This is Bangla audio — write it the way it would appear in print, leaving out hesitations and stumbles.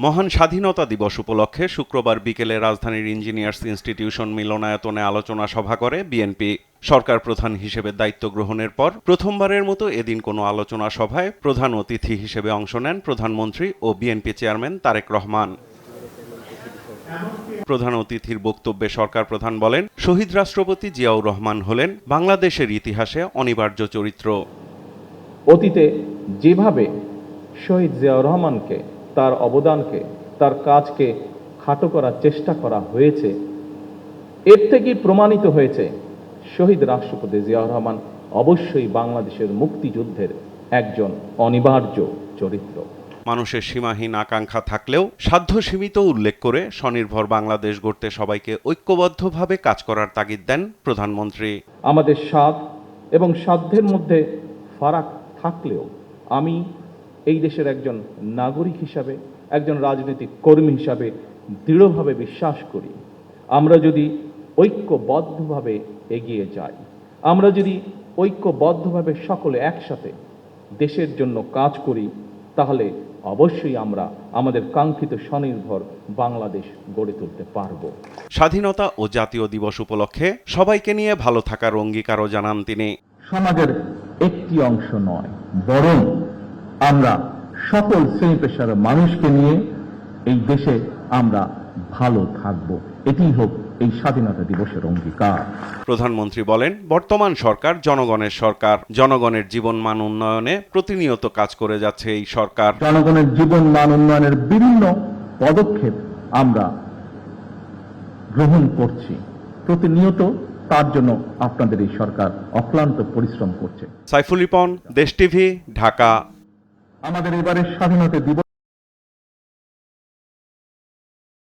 মহান স্বাধীনতা দিবস উপলক্ষে শুক্রবার বিকেলে রাজধানীর ইঞ্জিনিয়ার্স ইনস্টিটিউশন মিলনায়তনে আলোচনা সভা করে বিএনপি। সরকার প্রধান হিসেবে দায়িত্ব গ্রহণের পর প্রথমবারের মতো এদিন কোনো আলোচনা সভায় প্রধান অতিথি হিসেবে অংশ নেন প্রধানমন্ত্রী ও বিএনপি চেয়ারম্যান তারেক রহমান। প্রধান অতিথির বক্তব্যে সরকার প্রধান বলেন, শহীদ রাষ্ট্রপতি জিয়াউর রহমান হলেন বাংলাদেশের ইতিহাসে অনিবার্য চরিত্র। অতীতে যেভাবে শহীদ জিয়াউর রহমানকে, তার অবদানকে, তার কাজকে খাটো করার চেষ্টা করা হয়েছে, এর থেকেই প্রমাণিত হয়েছে শহীদ রাষ্ট্রপতি জিয়াউর রহমান অবশ্যই বাংলাদেশের মুক্তিযুদ্ধের একজন অনিবার্য চরিত্র। মানুষের সীমাহীন আকাঙ্ক্ষা থাকলেও সাধ্য সীমিত উল্লেখ করে স্বনির্ভর বাংলাদেশ গড়তে সবাইকে ঐক্যবদ্ধভাবে কাজ করার তাগিদ দেন প্রধানমন্ত্রী। আমাদের সাধ এবং সাধ্যের মধ্যে ফারাক থাকলেও আমি এই দেশের একজন নাগরিক হিসাবে, একজন রাজনৈতিক কর্মী হিসাবে দৃঢ়ভাবে বিশ্বাস করি, আমরা যদি ঐক্যবদ্ধভাবে এগিয়ে যাই, আমরা যদি ঐক্যবদ্ধভাবে সকলে একসাথে দেশের জন্য কাজ করি, তাহলে অবশ্যই আমরা আমাদের কাঙ্ক্ষিত স্বনির্ভর বাংলাদেশ গড়ে তুলতে পারব। স্বাধীনতা ও জাতীয় দিবস উপলক্ষে সবাইকে নিয়ে ভালো থাকার অঙ্গীকারও জানান তিনি। সমাজের একটি অংশ নয়, বরং আমরা সকল শ্রেণী পেশার মানুষকে নিয়ে এই দেশে আমরা ভালো থাকব, এটি হোক এই স্বাধীনতা দিবসের অঙ্গীকার। প্রধানমন্ত্রী বলেন, বর্তমান সরকার জনগণের সরকার, জনগণের জীবনমান উন্নয়নে প্রতিনিয়ত কাজ করে যাচ্ছে এই সরকার। জনগণের জীবনমান উন্নয়নের বিভিন্ন পদক্ষেপ আমরা গ্রহণ করছি, প্রতিনিয়ত তার জন্য আপনাদের এই সরকার অক্লান্ত পরিশ্রম করছে। সাইফুল রিপন, দেশ টিভি, ঢাকা। আমাদের এবারের স্বাধীনতা দিবস